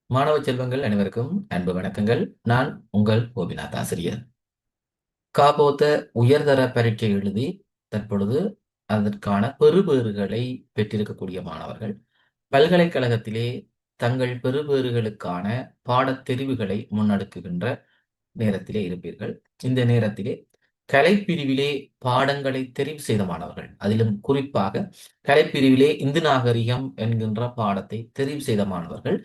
மாணவ செல்வங்கள் அனைவருக்கும் அன்பு வணக்கங்கள். நான் உங்கள் கோபிநாத் ஆசிரியர். காபோத்த உயர்தர பரீட்சை எழுதி தற்பொழுது அதற்கான பெறுபேறுகளை பெற்றிருக்கக்கூடிய மாணவர்கள் பல்கலைக்கழகத்திலே தங்கள் பெறுபேறுகளுக்கான பாடத் தெரிவுகளை முன்னெடுக்குகின்ற நேரத்திலே இருப்பீர்கள். இந்த நேரத்திலே கலைப்பிரிவிலே பாடங்களை தெரிவு செய்த மாணவர்கள், அதிலும் குறிப்பாக கலைப்பிரிவிலே இந்து நாகரிகம் என்கின்ற பாடத்தை தெரிவு செய்த மாணவர்கள்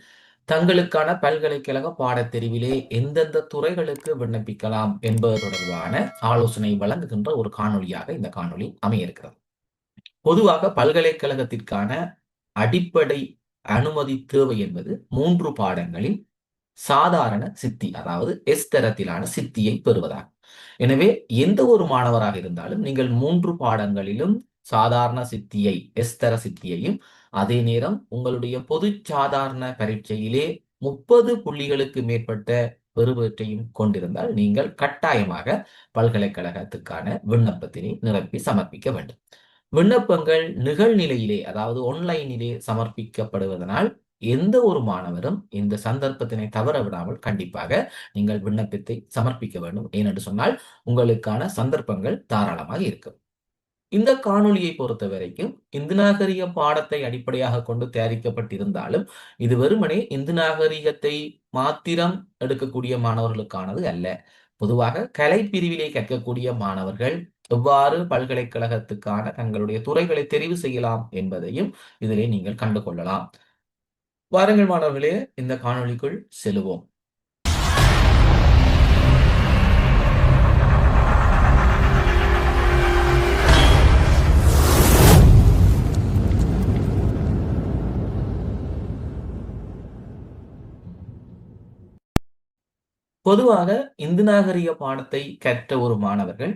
தங்களுக்கான பல்கலைக்கழக பாடத்தெரிவிலே எந்தெந்த துறைகளுக்கு விண்ணப்பிக்கலாம் என்பது தொடர்பான ஆலோசனை வழங்குகின்ற ஒரு காணொளியாக இந்த காணொளி அமைய இருக்கிறது. பொதுவாக பல்கலைக்கழகத்திற்கான அடிப்படை அனுமதி தேவை என்பது 3 பாடங்களில் சாதாரண சித்தி, அதாவது எஸ் தரத்திலான சித்தியை பெறுவதாகும். எனவே எந்த ஒரு மாணவராக இருந்தாலும் நீங்கள் 3 பாடங்களிலும் சாதாரண சித்தியை, எஸ் தர சித்தியையும், அதே நேரம் உங்களுடைய பொது சாதாரண பரீட்சையிலே 30 புள்ளிகளுக்கு மேற்பட்ட பெறுபேற்றையும் கொண்டிருந்தால் நீங்கள் கட்டாயமாக பல்கலைக்கழகத்துக்கான விண்ணப்பத்தினை நிரப்பி சமர்ப்பிக்க வேண்டும். விண்ணப்பங்கள் நிகழ்நிலையிலே, அதாவது ஆன்லைனிலே சமர்ப்பிக்கப்படுவதனால் எந்த ஒரு மாணவரும் இந்த சந்தர்ப்பத்தினை தவற விடாமல் கண்டிப்பாக நீங்கள் விண்ணப்பத்தை சமர்ப்பிக்க வேண்டும். ஏனென்று சொன்னால் உங்களுக்கான சந்தர்ப்பங்கள் தாராளமாக இருக்கும். இந்த காணொளியை பொறுத்த வரைக்கும் இந்து நாகரிக பாடத்தை அடிப்படையாக கொண்டு தயாரிக்கப்பட்டிருந்தாலும் இது வெறுமனே இந்து நாகரிகத்தை மாத்திரம் எடுக்கக்கூடிய மாணவர்களுக்கானது அல்ல. பொதுவாக கலை பிரிவிலே கற்கக்கூடிய மாணவர்கள் எவ்வாறு பல்கலைக்கழகத்துக்கான தங்களுடைய துறைகளை தெரிவு செய்யலாம் என்பதையும் இதிலே நீங்கள் கண்டுகொள்ளலாம். வாருங்கள் மாணவர்களே, இந்த காணொளிக்குள் செல்லுவோம். பொதுவாக இந்து நாகரிக பாடத்தை கற்ற ஒரு மாணவர்கள்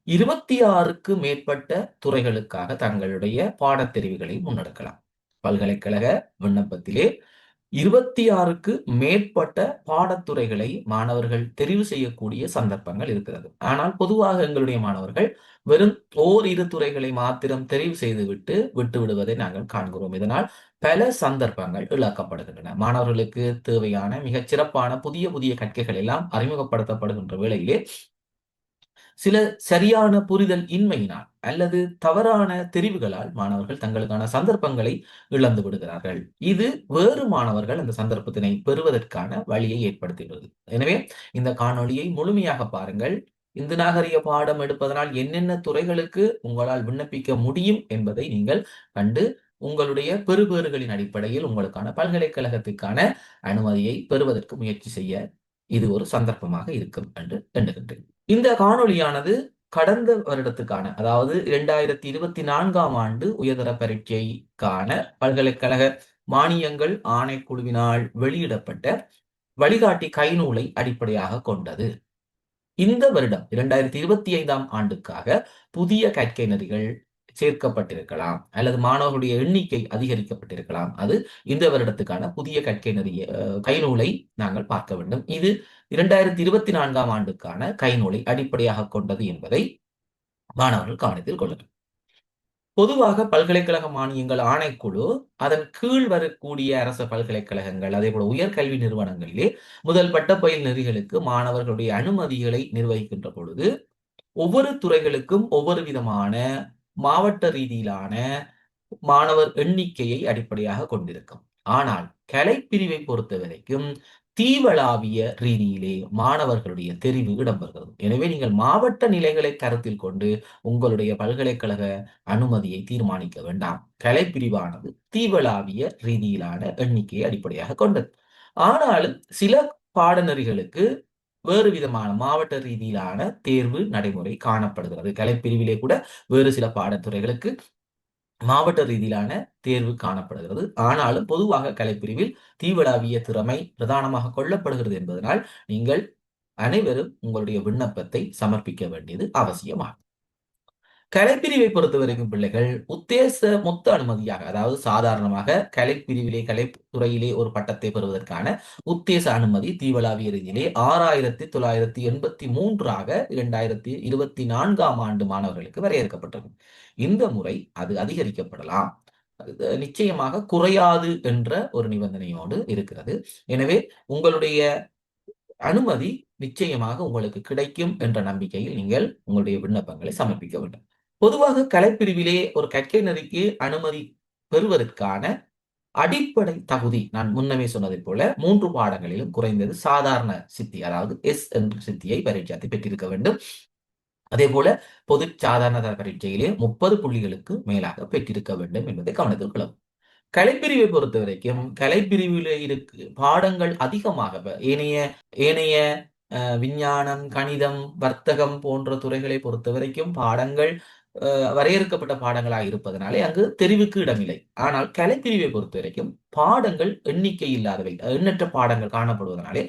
26க்கு மேற்பட்ட துறைகளுக்காக தங்களுடைய பாடத்தெரிவுகளை முன்னெடுக்கலாம். பல்கலைக்கழக விண்ணப்பத்திலே 26க்கு மேற்பட்ட பாடத்துறைகளை மாணவர்கள் தெரிவு செய்யக்கூடிய சந்தர்ப்பங்கள் இருக்கிறது. ஆனால் பொதுவாக எங்களுடைய மாணவர்கள் வெறும் ஓரிரு துறைகளை மாத்திரம் தெரிவு செய்துவிட்டு விட்டு விடுவதை நாங்கள் காண்கிறோம். இதனால் பல சந்தர்ப்பங்கள் இழக்கப்படுகின்றன. மாணவர்களுக்கு தேவையான மிகச் சிறப்பான புதிய புதிய கற்கைகள் எல்லாம் அறிமுகப்படுத்தப்படுகின்ற வேளையிலே சில சரியான புரிதல் இன்மையினால் அல்லது தவறான தெரிவுகளால் மாணவர்கள் தங்களுக்கான சந்தர்ப்பங்களை இழந்து விடுகிறார்கள். இது வேறு மாணவர்கள் அந்த சந்தர்ப்பத்தினை பெறுவதற்கான வழியை ஏற்படுத்துகிறது. எனவே இந்த காணொளியை முழுமையாக பாருங்கள். இந்து நாகரிக பாடம் எடுப்பதனால் என்னென்ன துறைகளுக்கு உங்களால் விண்ணப்பிக்க முடியும் என்பதை நீங்கள் கண்டு உங்களுடைய பெறுபேறுகளின் அடிப்படையில் உங்களுக்கான பல்கலைக்கழகத்துக்கான அனுமதியை பெறுவதற்கு முயற்சி செய்ய இது ஒரு சந்தர்ப்பமாக இருக்கும் என்று எண்ணுகின்றேன். இந்த காணொளியானது கடந்த வருடத்துக்கான, அதாவது 2024ஆம் ஆண்டு உயர்தர பரீட்சைக்கான பல்கலைக்கழக மானியங்கள் ஆணைக்குழுவினால் வெளியிடப்பட்ட வழிகாட்டி கைநூலை அடிப்படையாக கொண்டது. இந்த வருடம் 2025ஆம் ஆண்டுக்காக புதிய கற்கை நெறிகள் சேர்க்கப்பட்டிருக்கலாம் அல்லது மாணவர்களுடைய எண்ணிக்கை அதிகரிக்கப்பட்டிருக்கலாம். அது இந்த வருடத்துக்கான புதிய கற்கை நெறிய கைநூலை நாங்கள் பார்க்க வேண்டும். இது 2024ஆம் ஆண்டுக்கான கைநூலை அடிப்படையாக கொண்டது என்பதை மாணவர்கள் கவனத்தில் கொள்ளவேண்டும். பொதுவாக பல்கலைக்கழக மானியங்கள் ஆணைக்குழு அதன் கீழ் வரக்கூடிய அரசு பல்கலைக்கழகங்கள், அதே போல உயர்கல்வி நிறுவனங்களிலே முதல் பட்டப்பயில் நெறிகளுக்கு மாணவர்களுடைய அனுமதிகளை நிர்வகிக்கின்ற பொழுது ஒவ்வொரு துறைகளுக்கும் ஒவ்வொரு விதமான மாவட்ட ரீதியிலான மாணவர் எண்ணிக்கையை அடிப்படையாக கொண்டிருக்கும். ஆனால் கலைப்பிரிவை பொறுத்த வரைக்கும் தீவளாவிய ரீதியிலே மாணவர்களுடைய தெரிவு இடம்பெறுகிறது. எனவே நீங்கள் மாவட்ட நிலைகளை கருத்தில் கொண்டு உங்களுடைய பல்கலைக்கழக அனுமதியை தீர்மானிக்க வேண்டாம். கலைப்பிரிவானது தீவளாவிய ரீதியிலான எண்ணிக்கையை அடிப்படையாக கொண்டது. ஆனாலும் சில பாடநெறிகளுக்கு வேறு விதமான மாவட்ட ரீதியிலான தேர்வு நடைமுறை காணப்படுகிறது. கலைப்பிரிவிலே கூட வேறு சில பாடத்துறைகளுக்கு மாவட்ட ரீதியிலான தேர்வு காணப்படுகிறது. ஆனாலும் பொதுவாக கலைப்பிரிவில் தீவிளாவிய திறமை பிரதானமாக கொள்ளப்படுகிறது என்பதனால் நீங்கள் அனைவரும் உங்களுடைய விண்ணப்பத்தை சமர்ப்பிக்க வேண்டியது அவசியமாகும். கலைப்பிரிவை பொறுத்தவரைக்கும் பிள்ளைகள் உத்தேச மொத்த அனுமதியாக, அதாவது சாதாரணமாக கலைப்பிரிவிலே கலைத்துறையிலே ஒரு பட்டத்தை பெறுவதற்கான உத்தேச அனுமதி தீவளாவிய ரீதியிலே 6983ஆக 2024ஆம் ஆண்டு மாணவர்களுக்கு வரையறுக்கப்பட்டது. இந்த முறை அது அதிகரிக்கப்படலாம். நிச்சயமாக குறையாது என்ற ஒரு நிபந்தனையோடு இருக்கிறது. எனவே உங்களுடைய அனுமதி நிச்சயமாக உங்களுக்கு கிடைக்கும் என்ற நம்பிக்கையில் நீங்கள் உங்களுடைய விண்ணப்பங்களை சமர்ப்பிக்க வேண்டும். பொதுவாக கலைப்பிரிவிலே ஒரு கற்கை நெறிக்கு அனுமதி பெறுவதற்கான அடிப்படை தகுதி நான் முன்னமே சொன்னதைப் போல 3 பாடங்களிலும் குறைந்தது சாதாரண சித்தி, அதாவது எஸ் என்ற சித்தியை பரீட்சார்த்தி பெற்றிருக்க வேண்டும். அதே போல பொது சாதாரண தர பரீட்சையிலே 30 புள்ளிகளுக்கு மேலாக பெற்றிருக்க வேண்டும் என்பதை கவனத்தில் கொள்ளவும். கலைப்பிரிவை பொறுத்த வரைக்கும் கலைப்பிரிவில் இருக்கு பாடங்கள் அதிகமாக ஏனைய ஏனைய விஞ்ஞானம், கணிதம், வர்த்தகம் போன்ற துறைகளை பொறுத்த வரைக்கும் பாடங்கள் வரையறுக்கப்பட்ட பாடங்களாக இருப்பதனாலே அங்கு தெரிவுக்கு இடமில்லை. ஆனால் கலைப்பிரிவை பொறுத்த வரைக்கும் பாடங்கள் எண்ணிக்கை இல்லாதவை, எண்ணற்ற பாடங்கள் காணப்படுவதனாலே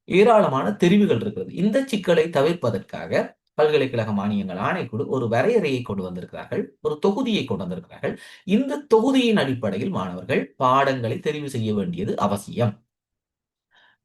ஏராளமான தெரிவுகள் இருக்கிறது. இந்த சிக்கலை தவிர்ப்பதற்காக பல்கலைக்கழக மானியங்கள் ஆணைக்குழு ஒரு வரையறையை கொண்டு வந்திருக்கிறார்கள், ஒரு தொகுதியை கொண்டு வந்திருக்கிறார்கள். இந்த தொகுதியின் அடிப்படையில் மாணவர்கள் பாடங்களை தெரிவு செய்ய வேண்டியது அவசியம்.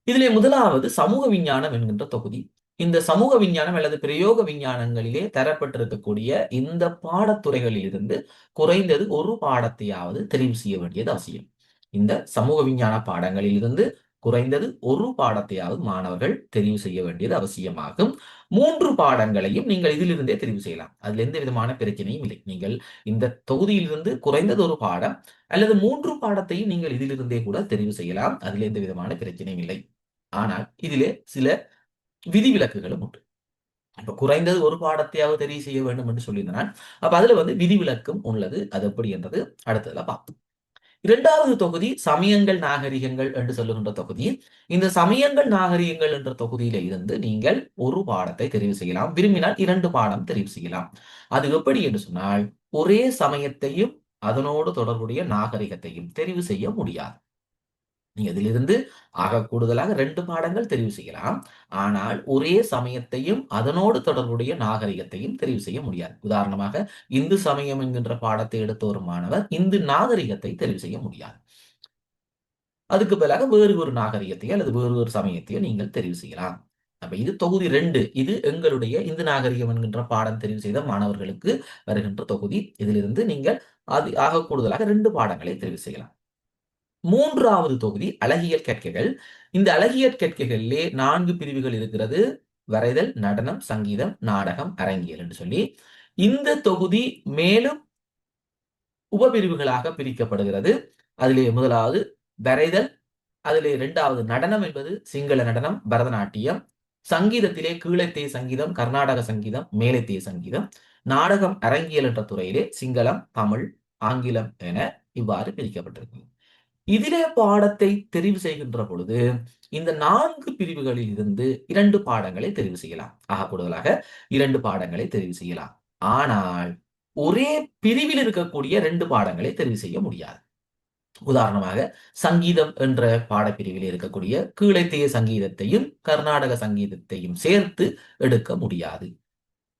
இதிலே முதலாவது சமூக விஞ்ஞானம் என்கின்ற தொகுதி. இந்த சமூக விஞ்ஞானம் அல்லது பிரயோக விஞ்ஞானங்களிலே தரப்பட்டிருக்கக்கூடிய இந்த பாடத்துறைகளில் இருந்து குறைந்தது ஒரு பாடத்தையாவது தெரிவு செய்ய வேண்டியது அவசியம். இந்த சமூக விஞ்ஞான பாடங்களில் இருந்து குறைந்தது ஒரு பாடத்தையாவது மாணவர்கள் தெரிவு செய்ய வேண்டியது அவசியமாகும். 3 பாடங்களையும் நீங்கள் இதிலிருந்தே தெரிவு செய்யலாம். அதில் எந்த விதமான பிரச்சனையும் இல்லை. நீங்கள் இந்த தொகுதியிலிருந்து குறைந்தது ஒரு பாடம் அல்லது 3 பாடத்தையும் நீங்கள் இதிலிருந்தே கூட தெரிவு செய்யலாம். அதில் எந்த விதமான பிரச்சனையும் இல்லை. ஆனால் இதிலே சில விதிவிலக்குகளும் உண்டு. இப்ப குறைந்தது ஒரு பாடத்தையாவது தெரிவு செய்ய வேண்டும் என்று சொல்லியிருந்தான். அப்ப அதுல விதிவிலக்கும் உள்ளது. அது எப்படி என்றது அடுத்ததுல பார்ப்போம். 2வது தொகுதி சமயங்கள் நாகரிகங்கள் என்று சொல்லுகின்ற தொகுதி. இந்த சமயங்கள் நாகரிகங்கள் என்ற தொகுதியில இருந்து நீங்கள் ஒரு பாடத்தை தெரிவு செய்யலாம். விரும்பினால் 2 பாடம் தெரிவு செய்யலாம். அது எப்படி என்று சொன்னால் ஒரே சமயத்தையும் அதனோடு தொடர்புடைய நாகரிகத்தையும் தெரிவு செய்ய முடியாது. நீங்க இதிலிருந்து ஆக கூடுதலாக 2 பாடங்கள் தெரிவு செய்யலாம். ஆனால் ஒரே சமயத்தையும் அதனோடு தொடர்புடைய நாகரிகத்தையும் தெரிவு செய்ய முடியாது. உதாரணமாக இந்து சமயம் என்கின்ற பாடத்தை எடுத்த ஒரு மாணவர் இந்து நாகரிகத்தை தெரிவு செய்ய முடியாது. அதுக்கு பதிலாக வேறு ஒரு நாகரிகத்தையோ அல்லது வேறு ஒரு சமயத்தையோ நீங்கள் தெரிவு செய்யலாம். அப்ப இது தொகுதி 2. இது எங்களுடைய இந்து நாகரிகம் என்கின்ற பாடம் தெரிவு செய்த மாணவர்களுக்கு வருகின்ற தொகுதி. இதிலிருந்து நீங்கள் ஆக கூடுதலாக 2 பாடங்களை தெரிவு செய்யலாம். 3வது தொகுதி அழகியல் கற்கைகள். இந்த அழகியல் கற்கைகளிலே 4 பிரிவுகள் இருக்கிறது. வரைதல், நடனம், சங்கீதம், நாடகம், அரங்கியல் என்று சொல்லி இந்த தொகுதி மேலும் உபபிரிவுகளாக பிரிக்கப்படுகிறது. அதிலே முதலாவது வரைதல், அதிலே 2வது நடனம் என்பது சிங்கள நடனம், பரதநாட்டியம், சங்கீதத்திலே கீழத்தேய சங்கீதம், கர்நாடக சங்கீதம், மேலைத்தேய சங்கீதம், நாடகம், அரங்கியல் என்ற துறையிலே சிங்களம், தமிழ், ஆங்கிலம் என இவ்வாறு பிரிக்கப்பட்டிருக்கு. இதிலே பாடத்தை தெரிவு செய்கின்ற பொழுது இந்த 4 பிரிவுகளில் இருந்து 2 பாடங்களை தெரிவு செய்யலாம். ஆக கூடுதலாக 2 பாடங்களை தெரிவு செய்யலாம். ஆனால் ஒரே பிரிவில் இருக்கக்கூடிய 2 பாடங்களை தெரிவு செய்ய முடியாது. உதாரணமாக சங்கீதம் என்ற பாடப்பிரிவில் இருக்கக்கூடிய கீழைத்தேய சங்கீதத்தையும் கர்நாடக சங்கீதத்தையும் சேர்த்து எடுக்க முடியாது.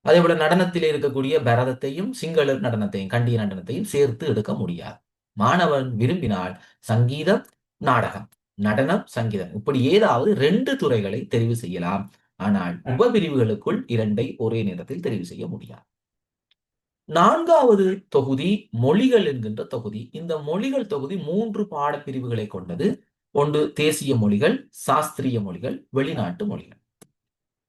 அதே போல நடனத்திலே இருக்கக்கூடிய பரதத்தையும் சிங்கள நடனத்தையும் கண்டிய நடனத்தையும் சேர்த்து எடுக்க முடியாது. மாணவன் விரும்பினால் சங்கீதம், நாடகம், நடனம், சங்கீதம் இப்படி ஏதாவது 2 துறைகளை தெரிவு செய்யலாம். ஆனால் உபபிரிவுகளுக்குள் 2ஐ ஒரே நேரத்தில் தெரிவு செய்ய முடியாது. 4வது தொகுதி மொழிகள் என்கின்ற தொகுதி. இந்த மொழிகள் தொகுதி 3 பாடப்பிரிவுகளை கொண்டது. ஒன்று தேசிய மொழிகள், சாஸ்திரிய மொழிகள், வெளிநாட்டு மொழிகள்.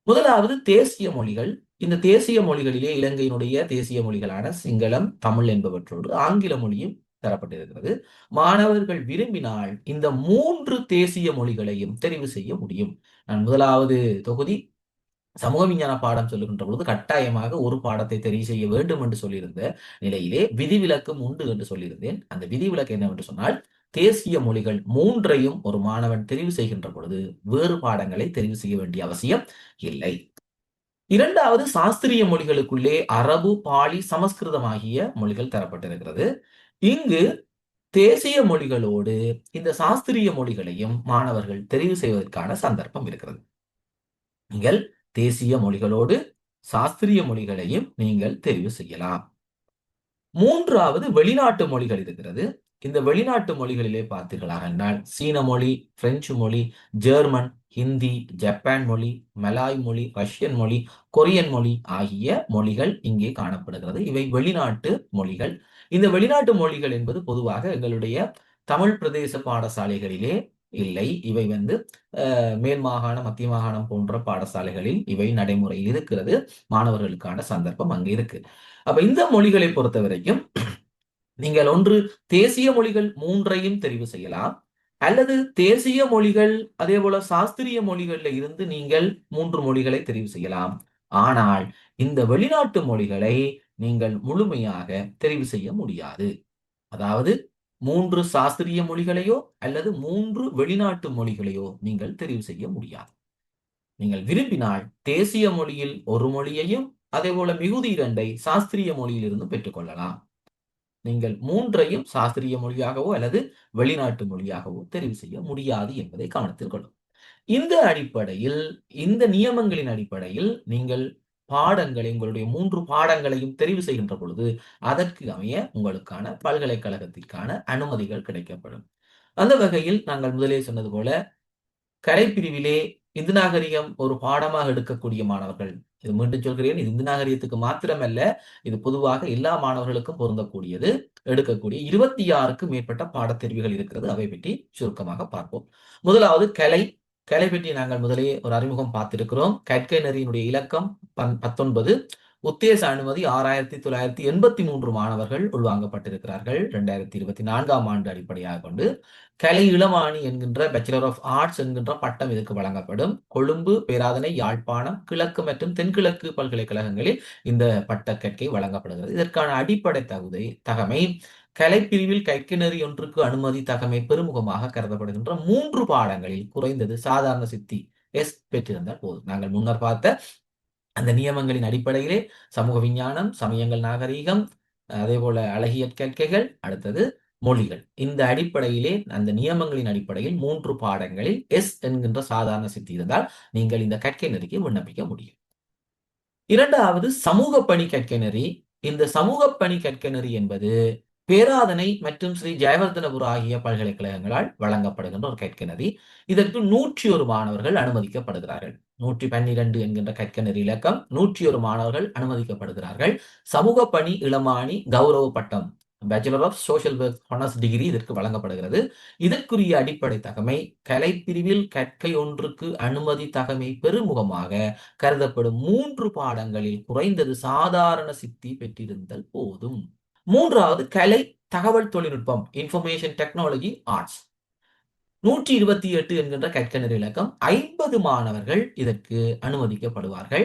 முதலாவது தேசிய மொழிகள். இந்த தேசிய மொழிகளிலே இலங்கையினுடைய தேசிய மொழிகளான சிங்களம், தமிழ் என்பவற்றோடு ஆங்கில மொழியும் தரப்பட்டிருக்கிறது. மாணவர்கள் விரும்பினால் இந்த 3 தேசிய மொழிகளையும் தெரிவு செய்ய முடியும். நான் முதலாவது தொகுதி சமூக விஞ்ஞான பாடம் சொல்லுகின்ற பொழுது கட்டாயமாக ஒரு பாடத்தை தெரிவு செய்ய வேண்டும் என்று சொல்லியிருந்த நிலையிலே விதிவிலக்கும் உண்டு என்று சொல்லியிருந்தேன். அந்த விதிவிலக்கு என்னவென்று சொன்னால் தேசிய மொழிகள் 3ஐயும் ஒரு மாணவன் தெரிவு செய்கின்ற பொழுது வேறு பாடங்களை தெரிவு செய்ய வேண்டிய அவசியம் இல்லை. 2வது சாஸ்திரிய மொழிகளுக்குள்ளே அரபு, பாலி, சமஸ்கிருதம் ஆகிய மொழிகள் தரப்பட்டிருக்கிறது. இங்கு தேசிய மொழிகளோடு இந்த சாஸ்திரிய மொழிகளையும் மாணவர்கள் தெரிவு செய்வதற்கான சந்தர்ப்பம் இருக்கிறது. நீங்கள் தேசிய மொழிகளோடு சாஸ்திரிய மொழிகளையும் நீங்கள் தெரிவு செய்யலாம். 3வது வெளிநாட்டு மொழிகள் இருக்கிறது. இந்த வெளிநாட்டு மொழிகளிலே பார்த்தீர்களாக என்றால் சீன மொழி, பிரெஞ்சு மொழி, ஜெர்மன், ஹிந்தி, ஜப்பான் மொழி, மலாய் மொழி, ரஷ்யன் மொழி, கொரியன் மொழி ஆகிய மொழிகள் இங்கே காணப்படுகிறது. இவை வெளிநாட்டு மொழிகள். இந்த வெளிநாட்டு மொழிகள் என்பது பொதுவாக எங்களுடைய தமிழ் பிரதேச பாடசாலைகளிலே இல்லை. இவை மேல் மாகாணம், மத்திய மாகாணம் போன்ற பாடசாலைகளில் இவை நடைமுறையில் இருக்கிறது. மாணவர்களுக்கான சந்தர்ப்பம் அங்கு இருக்கு. அப்ப இந்த மொழிகளை பொறுத்த வரைக்கும் நீங்கள் ஒன்று தேசிய மொழிகள் மூன்றையும் தெரிவு செய்யலாம், அல்லது தேசிய மொழிகள் அதே போல சாஸ்திரிய மொழிகள்ல இருந்து நீங்கள் 3 மொழிகளை தெரிவு செய்யலாம். ஆனால் இந்த வெளிநாட்டு மொழிகளை நீங்கள் முழுமையாக தெரிவு செய்ய முடியாது. அதாவது 3 சாஸ்திரிய மொழிகளையோ அல்லது 3 வெளிநாட்டு மொழிகளையோ நீங்கள் தெரிவு செய்ய முடியாது. நீங்கள் விரும்பினால் தேசிய மொழியில் ஒரு மொழியையும் அதே போல மிகுதி 2ஐ சாஸ்திரிய மொழியிலிருந்து பெற்றுக்கொள்ளலாம். நீங்கள் 3ஐயும் சாஸ்திரிய மொழியாகவோ அல்லது வெளிநாட்டு மொழியாகவோ தெரிவு செய்ய முடியாது என்பதை கவனத்தில் கொள்ளும். இந்த அடிப்படையில், இந்த நியமங்களின் அடிப்படையில் நீங்கள் பாடங்களை, உங்களுடைய 3 பாடங்களையும் தெரிவு செய்கின்ற பொழுது அதற்கு அமைய உங்களுக்கான பல்கலைக்கழகத்திற்கான அனுமதிகள் கிடைக்கப்படும். அந்த வகையில் நாங்கள் முதலே சொன்னது போல கலைப்பிரிவிலே இந்து நாகரிகம் ஒரு பாடமாக எடுக்கக்கூடிய மாணவர்கள், இது மீண்டும் சொல்கிறேன், இது இந்து நாகரிகத்துக்கு மாத்திரமல்ல, இது பொதுவாக எல்லா மாணவர்களுக்கும் பொருந்தக்கூடியது. எடுக்கக்கூடிய 26க்கு மேற்பட்ட பாடத்தெரிவுகள் இருக்கிறது. அவை பற்றி சுருக்கமாக பார்ப்போம். முதலாவது கலை. கலை பற்றி நாங்கள் முதலே ஒரு அறிமுகம் பார்த்திருக்கிறோம். கற்கை நெறியினுடைய இலக்கம் 19. உத்தேச அனுமதி 6983 மாணவர்கள் உள்வாங்கப்பட்டிருக்கிறார்கள் 2024ஆம் ஆண்டு அடிப்படையாக கொண்டு. கலை இளமானி என்கின்ற பேச்சுலர் ஆஃப் ஆர்ட்ஸ் என்கின்ற பட்டம் இதற்கு வழங்கப்படும். கொழும்பு, பேராதனை, யாழ்ப்பாணம், கிழக்கு மற்றும் தென்கிழக்கு பல்கலைக்கழகங்களில் இந்த பட்டக்கற்கை வழங்கப்படுகிறது. இதற்கான அடிப்படை தகமை கலைப்பிரிவில் கைக்கிணறி ஒன்றுக்கு அனுமதி தகமை பெருமுகமாக கருதப்படுகின்ற 3 பாடங்களில் குறைந்தது சாதாரண சித்தி எஸ் பெற்றிருந்தால் போதும். நாங்கள் முன்னர் பார்த்த அந்த நியமங்களின் அடிப்படையிலே சமூக விஞ்ஞானம், சமயங்கள், நாகரீகம், அதே போல அழகியற் கற்கைகள், அடுத்தது மொழிகள். இந்த அடிப்படையிலே அந்த நியமங்களின் அடிப்படையில் 3 பாடங்களில் எஸ் என்கின்ற சாதாரண சித்தி இருந்தால் நீங்கள் இந்த கற்கை நெறிக்கு விண்ணப்பிக்க முடியும். இரண்டாவது சமூக பணி கற்கை நெறி. இந்த சமூக பணி கற்கை நெறி என்பது பேராதனை மற்றும் ஸ்ரீ ஜெயவர்தனபுர ஆகிய பல்கலைக்கழகங்களால் வழங்கப்படுகின்ற ஒரு கற்கை நெறி. இதற்கு 101 மாணவர்கள் அனுமதிக்கப்படுகிறார்கள். 112 என்கின்ற கற்கை நெறி இலக்கம் 101 மாணவர்கள் அனுமதிக்கப்படுகிறார்கள். சமூக பணி இளமானி கௌரவ பட்டம் bachelor of social work honours degree இதற்கு வழங்கப்படுகிறது. இதற்குரிய அடிப்படை தகமை கலைப்பிரிவில் கற்கை ஒன்றுக்கு அனுமதி தகமை பெருமுகமாக கருதப்படும் 3 பாடங்களில் குறைந்தது சாதாரண சித்தி பெற்றிருந்தல் போதும். மூன்றாவது கலை தகவல் தொழில்நுட்பம் இன்ஃபர்மேஷன் டெக்னாலஜி ஆர்ட்ஸ் 128 என்கின்ற கற்கை நெறி இலக்கம் 50 மாணவர்கள் இதற்கு அனுமதிக்கப்படுவார்கள்.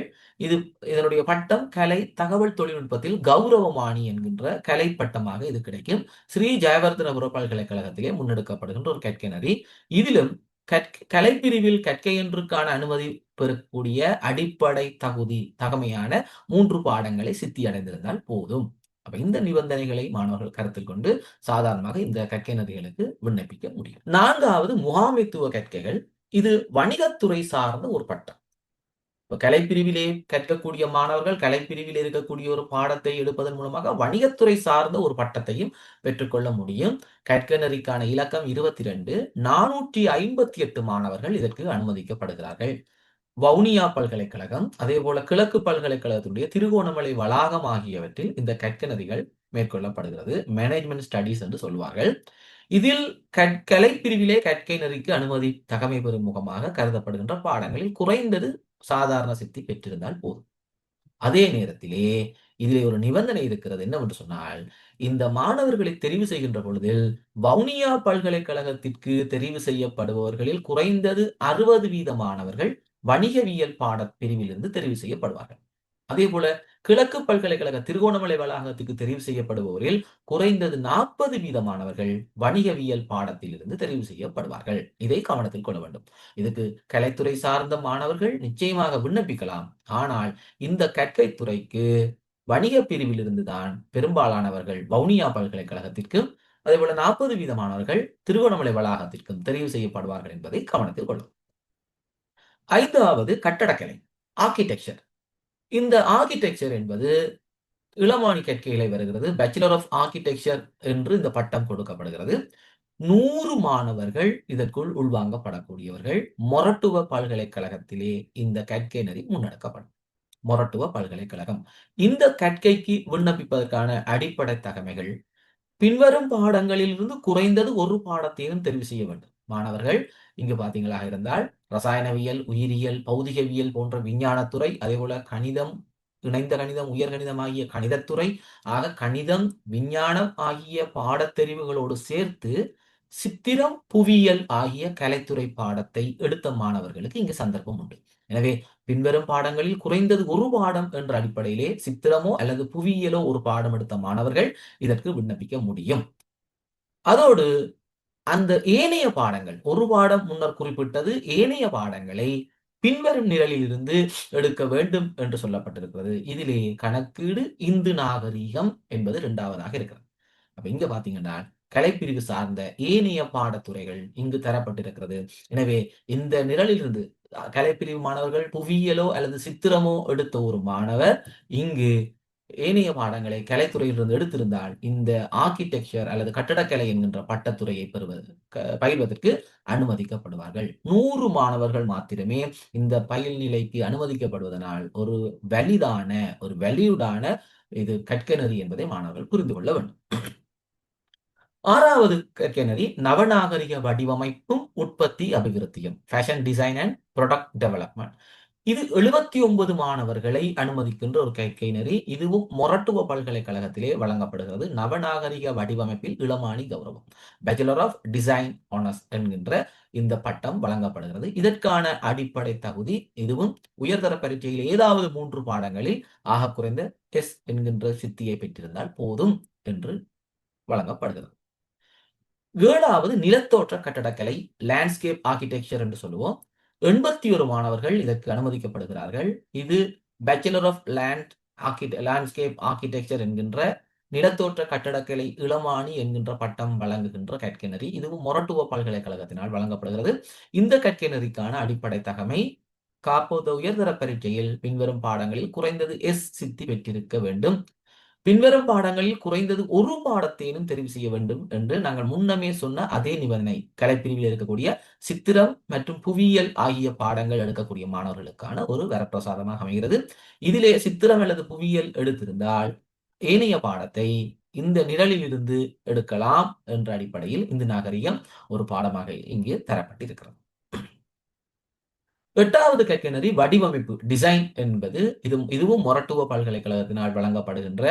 இதனுடைய பட்டம் கலை தகவல் தொழில்நுட்பத்தில் கௌரவமானி என்கின்ற கலை பட்டமாக இது கிடைக்கும். ஸ்ரீ ஜெயவர்தனபுர பல்கலைக்கழகத்திலே முன்னெடுக்கப்படுகின்ற ஒரு கற்கை நெறி. இதிலும் கலைப்பிரிவில் கற்கை ஒன்றுக்கான அனுமதி பெறக்கூடிய அடிப்படை தகமையான 3 பாடங்களை சித்தி அடைந்திருந்தால் போதும். அப்ப இந்த நிபந்தனைகளை மாணவர்கள் கருத்தில் கொண்டு சாதாரணமாக இந்த கற்கை நெறிகளுக்கு விண்ணப்பிக்க முடியும். 4வது முகாமைத்துவ கற்கைகள். இது வணிகத்துறை சார்ந்த ஒரு பட்டம். இப்ப கலைப்பிரிவிலே கற்கக்கூடிய மாணவர்கள் கலைப்பிரிவில் இருக்கக்கூடிய ஒரு பாடத்தை எடுப்பதன் மூலமாக வணிகத்துறை சார்ந்த ஒரு பட்டத்தையும் பெற்றுக்கொள்ள முடியும். கற்கை நெறிக்கான இலக்கம் 22. 458 மாணவர்கள் இதற்கு அனுமதிக்கப்படுகிறார்கள். வவுனியா பல்கலைக்கழகம், அதே போல கிழக்கு பல்கலைக்கழகத்துடைய திருகோணமலை வளாகம் ஆகியவற்றில் இந்த கற்கை நெறிகள் மேற்கொள்ளப்படுகிறது. மேனேஜ்மெண்ட் ஸ்டடீஸ் என்று சொல்வார்கள். இதில் கலைப்பிரிவிலே கற்கை நெறிக்கு அனுமதி தகமை பெறும் முகமாக கருதப்படுகின்ற பாடங்களில் குறைந்தது சாதாரண சித்தி பெற்றிருந்தால் போதும். அதே நேரத்திலே இதிலே ஒரு நிபந்தனை இருக்கிறது. என்னவென்று சொன்னால், இந்த மாணவர்களை தெரிவு செய்கின்ற பொழுதில் வவுனியா பல்கலைக்கழகத்திற்கு தெரிவு செய்யப்படுபவர்களில் குறைந்தது 60% மாணவர்கள் வணிகவியல் பாடப்பிரிவிலிருந்து தெரிவு செய்யப்படுவார்கள். அதே போல கிழக்கு பல்கலைக்கழக திருகோணமலை வளாகத்துக்கு தெரிவு செய்யப்படுபவரில் குறைந்தது 40% மாணவர்கள் வணிகவியல் பாடத்திலிருந்து தெரிவு செய்யப்படுவார்கள். இதை கவனத்தில் கொள்ள வேண்டும். இதுக்கு கலைத்துறை சார்ந்த மாணவர்கள் நிச்சயமாக விண்ணப்பிக்கலாம். ஆனால் இந்த கற்கை துறைக்கு வணிக பிரிவிலிருந்து தான் பெரும்பாலானவர்கள் வவுனியா பல்கலைக்கழகத்திற்கும் அதே போல 40% மாணவர்கள் திருகோணமலை வளாகத்திற்கும் தெரிவு செய்யப்படுவார்கள் என்பதை கவனத்தில் கொள்ளும். 5வது கட்டடக்கலை ஆர்கிடெக்சர். இந்த ஆர்கிடெக்சர் என்பது இளமானி கற்கையிலே வருகிறது. பேச்சுலர் ஆஃப் ஆர்கிடெக்சர் என்று இந்த பட்டம் கொடுக்கப்படுகிறது. 100 மாணவர்கள் இதற்குள் உள்வாங்கப்படக்கூடியவர்கள். மொரட்டுவ பல்கலைக்கழகத்திலே இந்த கற்கை நெறி முன்னெடுக்கப்படும். மொரட்டுவ பல்கலைக்கழகம். இந்த கற்கைக்கு விண்ணப்பிப்பதற்கான அடிப்படை தகமைகள் பின்வரும் பாடங்களில் இருந்து குறைந்தது ஒரு பாடத்தையும் தெரிவு செய்ய வேண்டும். மாணவர்கள் இங்கு பார்த்தீங்களாக இருந்தால் ரசாயனவியல், உயிரியல், பௌதிகவியல் போன்ற விஞ்ஞானத்துறை, அதேபோல கணிதம், இணைந்த கணிதம், உயர்கணிதம் ஆகிய கணிதத்துறை, ஆக கணிதம், விஞ்ஞானம் ஆகிய பாடத்தெரிவுகளோடு சேர்த்து சித்திரம், புவியியல் ஆகிய கலைத்துறை பாடத்தை எடுத்த மாணவர்களுக்கு இங்கு சந்தர்ப்பம் உண்டு. எனவே பின்வரும் பாடங்களில் குறைந்தது ஒரு பாடம் என்ற அடிப்படையிலே சித்திரமோ அல்லது புவியியலோ ஒரு பாடம் எடுத்த மாணவர்கள் இதற்கு விண்ணப்பிக்க முடியும். அதோடு அந்த ஏனைய பாடங்கள், ஒரு பாடம் முன்னர் குறிப்பிட்டது, ஏனைய பாடங்களை பின்வரும் நிரலில் இருந்து எடுக்க வேண்டும் என்று சொல்லப்பட்டிருக்கிறது. இதிலே கணக்கீடு, இந்து நாகரீகம் என்பது இரண்டாவதாக இருக்கிறது. அப்ப இங்க பாத்தீங்கன்னா கலைப்பிரிவு சார்ந்த ஏனைய பாடத்துறைகள் இங்கு தரப்பட்டிருக்கிறது. எனவே இந்த நிரலில் இருந்து கலைப்பிரிவு மாணவர்கள் புவியியலோ அல்லது சித்திரமோ எடுத்த ஒரு மாணவர் இங்கு ஏனைய பாடங்களை கலைத்துறையிலிருந்து எடுத்திருந்தால் இந்த ஆர்கிடெக்சர் அல்லது கட்டடக்கலை என்கின்ற பட்டத்துறையை பயில்வதற்கு அனுமதிக்கப்படுவார்கள். 100 மாணவர்கள் மாத்திரமே இந்த பயில் நிலைக்கு அனுமதிக்கப்படுவதனால் ஒரு வேலிடான இது கற்கநெறி என்பதை மாணவர்கள் புரிந்து கொள்ள வேண்டும். 6வது கற்கநெறி நவநாகரிக வடிவமைப்பும் உற்பத்தி அபிவிருத்தியும், fashion design and product development. இது 79 மாணவர்களை அனுமதிக்கின்ற ஒரு கற்கை நெறி. இதுவும் மொரட்டுவ பல்கலைக்கழகத்திலே வழங்கப்படுகிறது. நவநாகரிக வடிவமைப்பில் இளமானி கௌரவம், பேச்சுலர் ஆஃப் டிசைன் ஆனர்ஸ் என்கின்ற இந்த பட்டம் வழங்கப்படுகிறது. இதற்கான அடிப்படை தகுதி இதுவும் உயர்தர பரீட்சையில் ஏதாவது 3 பாடங்களில் ஆக குறைந்த எஸ் என்கின்ற சித்தியை பெற்றிருந்தால் போதும் என்று வழங்கப்படுகிறது. 7வது நிலத்தோற்ற கட்டடக்கலை, லேண்ட்ஸ்கேப் ஆர்கிடெக்சர் என்று சொல்லுவோம். 81 மாணவர்கள் இதற்கு அனுமதிக்கப்படுகிறார்கள். இது பேச்சுலர் ஆஃப் லேண்ட்ஸ்கேப் ஆர்கிடெக்சர் என்கின்ற நிலத்தோற்ற கட்டடக்கலை இளமானி என்கின்ற பட்டம் வழங்குகின்ற கற்கை. இதுவும் மொரட்டுவ பல்கலைக்கழகத்தினால் வழங்கப்படுகிறது. இந்த கற்கை அடிப்படை தகமை காப்போத உயர்தர பரீட்சையில் பின்வரும் பாடங்களில் குறைந்தது எஸ் சித்தி பெற்றிருக்க வேண்டும். பின்வரும் பாடங்களில் குறைந்தது ஒரு பாடத்தையும் தெரிவு செய்ய வேண்டும் என்று நாங்கள் முன்னமே சொன்ன அதே நிபந்தனை கலைப்பிரிவில் இருக்கக்கூடிய சித்திரம் மற்றும் புவியியல் ஆகிய பாடங்கள் எடுக்கக்கூடிய மாணவர்களுக்கான ஒரு வரப்பிரசாதமாக அமைகிறது. இதிலே சித்திரம் அல்லது புவியியல் எடுத்திருந்தால் ஏனைய பாடத்தை இந்த நிரலில் இருந்து எடுக்கலாம் என்ற அடிப்படையில் இந்து நாகரிகம் ஒரு பாடமாக இங்கு தரப்பட்டிருக்கிறது. 8வது கற்கை வடிவமைப்பு, டிசைன் என்பது இதுவும் மொரட்டுவ பல்கலைக்கழகத்தினால் வழங்கப்படுகின்ற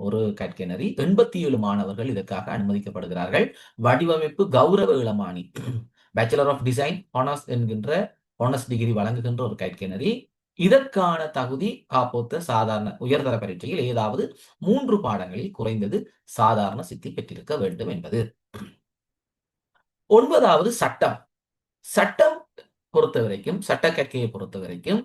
ஒரு கற்கை. 87 மாணவர்கள் இதற்காக அனுமதிக்கப்படுகிறார்கள். வடிவமைப்பு கௌரவ இளமானி, பேச்சுலர் ஆஃப் டிசைன் ஆனர்ஸ் என்கின்ற ஆனர்ஸ் டிகிரி வழங்குகின்ற ஒரு கற்கை. இதற்கான தகுதி காப்போத்த சாதாரண உயர்தர பரீட்சையில் ஏதாவது 3 பாடங்களில் குறைந்தது சாதாரண சித்தி பெற்றிருக்க வேண்டும் என்பது. 9வது சட்டம். சட்டம் பொறுத்த வரைக்கும், சட்ட கற்கையை பொறுத்த வரைக்கும்